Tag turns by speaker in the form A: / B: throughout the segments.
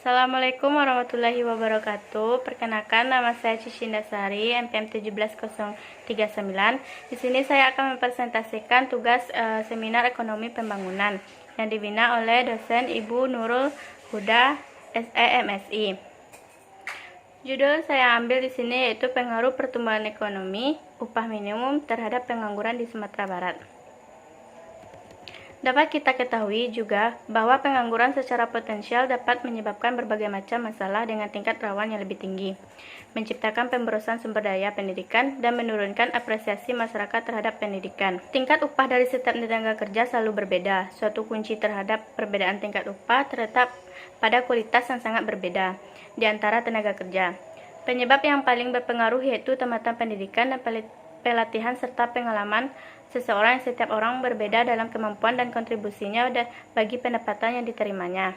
A: Assalamualaikum warahmatullahi wabarakatuh. Perkenalkan, nama saya Cicinda Sari, NPM 17039. Di sini saya akan mempresentasikan tugas seminar ekonomi pembangunan yang dibina oleh dosen Ibu Nurul Huda, SEMSI. Judul saya ambil di sini yaitu pengaruh pertumbuhan ekonomi upah minimum terhadap pengangguran di Sumatera Barat. Dapat kita ketahui juga bahwa pengangguran secara potensial dapat menyebabkan berbagai macam masalah dengan tingkat rawan yang lebih tinggi, menciptakan pemborosan sumber daya pendidikan, dan menurunkan apresiasi masyarakat terhadap pendidikan. Tingkat upah dari setiap tenaga kerja selalu berbeda. Suatu kunci terhadap perbedaan tingkat upah terletak pada kualitas yang sangat berbeda di antara tenaga kerja. Penyebab yang paling berpengaruh yaitu tamatkan pendidikan dan pelatihan serta pengalaman seseorang. Setiap orang berbeda dalam kemampuan dan kontribusinya bagi pendapatan yang diterimanya.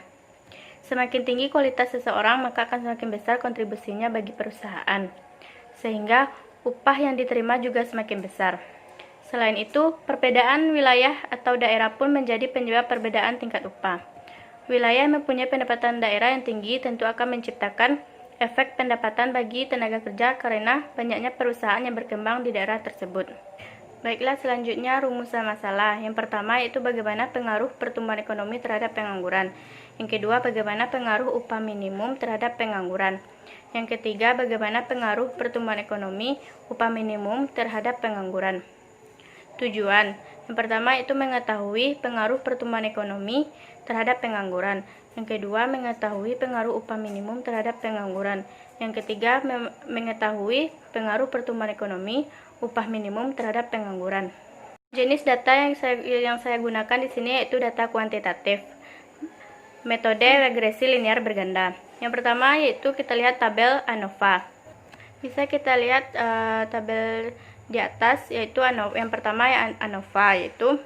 A: Semakin tinggi kualitas seseorang, maka akan semakin besar kontribusinya bagi perusahaan, sehingga upah yang diterima juga semakin besar. Selain itu, perbedaan wilayah atau daerah pun menjadi penyebab perbedaan tingkat upah. Wilayah yang mempunyai pendapatan daerah yang tinggi tentu akan menciptakan efek pendapatan bagi tenaga kerja karena banyaknya perusahaan yang berkembang di daerah tersebut. Baiklah, selanjutnya rumusan masalah. Yang pertama yaitu bagaimana pengaruh pertumbuhan ekonomi terhadap pengangguran. Yang kedua, bagaimana pengaruh upah minimum terhadap pengangguran. Yang ketiga, bagaimana pengaruh pertumbuhan ekonomi upah minimum terhadap pengangguran. Tujuan. Yang pertama itu mengetahui pengaruh pertumbuhan ekonomi terhadap pengangguran. Yang kedua, mengetahui pengaruh upah minimum terhadap pengangguran. Yang ketiga, mengetahui pengaruh pertumbuhan ekonomi upah minimum terhadap pengangguran. Jenis data yang saya gunakan di sini yaitu data kuantitatif. Metode regresi linear berganda. Yang pertama yaitu kita lihat tabel ANOVA. Bisa kita lihat tabel di atas yaitu yang pertama ANOVA, yaitu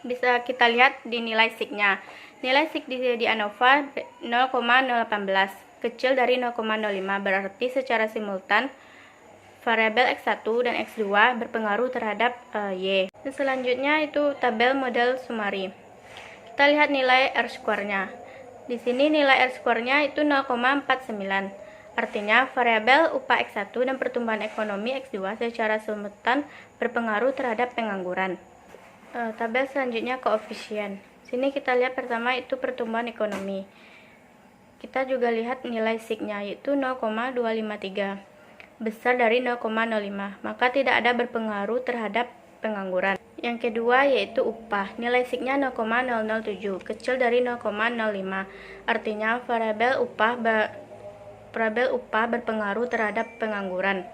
A: bisa kita lihat di nilai SIG-nya. Nilai SIG di ANOVA 0,018, kecil dari 0,05, berarti secara simultan variabel X1 dan X2 berpengaruh terhadap Y. Dan selanjutnya itu tabel model Sumari. Kita lihat nilai R-square-nya. Di sini nilai R-square-nya itu 0,49. Artinya variabel upah X1 dan pertumbuhan ekonomi X2 secara simultan berpengaruh terhadap pengangguran. Tabel selanjutnya koefisien. Sini kita lihat pertama itu pertumbuhan ekonomi. Kita juga lihat nilai SIG-nya yaitu 0,253, besar dari 0,05, maka tidak ada berpengaruh terhadap pengangguran. Yang kedua yaitu upah. Nilai SIG-nya 0,007, kecil dari 0,05. Artinya variabel upah berpengaruh terhadap pengangguran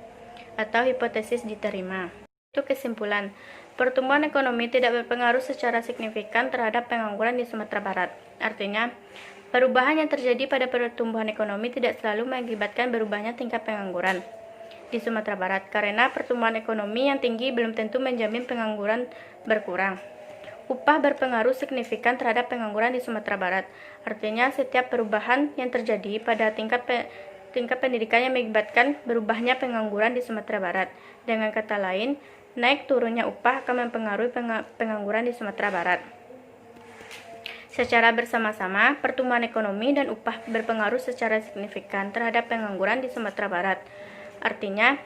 A: atau hipotesis diterima. Itu kesimpulan. Pertumbuhan ekonomi tidak berpengaruh secara signifikan terhadap pengangguran di Sumatera Barat. Artinya, perubahan yang terjadi pada pertumbuhan ekonomi tidak selalu mengakibatkan berubahnya tingkat pengangguran di Sumatera Barat, karena pertumbuhan ekonomi yang tinggi belum tentu menjamin pengangguran berkurang. Upah berpengaruh signifikan terhadap pengangguran di Sumatera Barat. Artinya, setiap perubahan yang terjadi pada tingkat pendidikan yang mengakibatkan berubahnya pengangguran di Sumatera Barat. Dengan kata lain, naik turunnya upah akan mempengaruhi pengangguran di Sumatera Barat. Secara bersama-sama, pertumbuhan ekonomi dan upah berpengaruh secara signifikan terhadap pengangguran di Sumatera Barat. Artinya,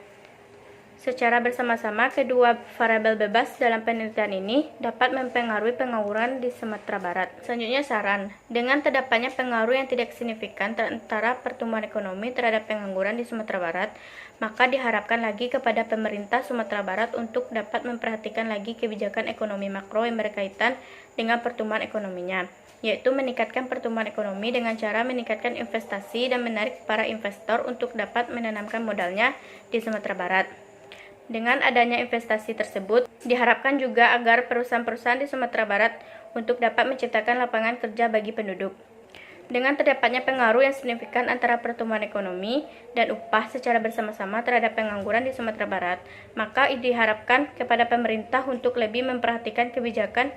A: secara bersama-sama kedua variabel bebas dalam penelitian ini dapat mempengaruhi pengangguran di Sumatera Barat. Selanjutnya saran. Dengan terdapatnya pengaruh yang tidak signifikan antara pertumbuhan ekonomi terhadap pengangguran di Sumatera Barat, maka diharapkan lagi kepada pemerintah Sumatera Barat untuk dapat memperhatikan lagi kebijakan ekonomi makro yang berkaitan dengan pertumbuhan ekonominya, yaitu meningkatkan pertumbuhan ekonomi dengan cara meningkatkan investasi dan menarik para investor untuk dapat menanamkan modalnya di Sumatera Barat. Dengan adanya investasi tersebut, diharapkan juga agar perusahaan-perusahaan di Sumatera Barat untuk dapat menciptakan lapangan kerja bagi penduduk. Dengan terdapatnya pengaruh yang signifikan antara pertumbuhan ekonomi dan upah secara bersama-sama terhadap pengangguran di Sumatera Barat, maka diharapkan kepada pemerintah untuk lebih memperhatikan kebijakan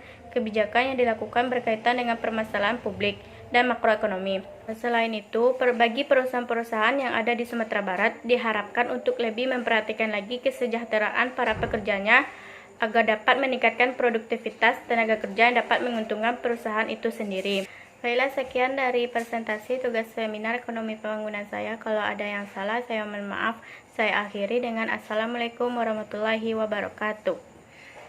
A: yang dilakukan berkaitan dengan permasalahan publik dan makroekonomi. Selain itu, bagi perusahaan-perusahaan yang ada di Sumatera Barat, diharapkan untuk lebih memperhatikan lagi kesejahteraan para pekerjanya agar dapat meningkatkan produktivitas tenaga kerja yang dapat menguntungkan perusahaan itu sendiri. Baiklah, sekian dari presentasi tugas seminar ekonomi pembangunan saya. Kalau ada yang salah, saya mohon maaf. Saya akhiri dengan Assalamualaikum warahmatullahi wabarakatuh.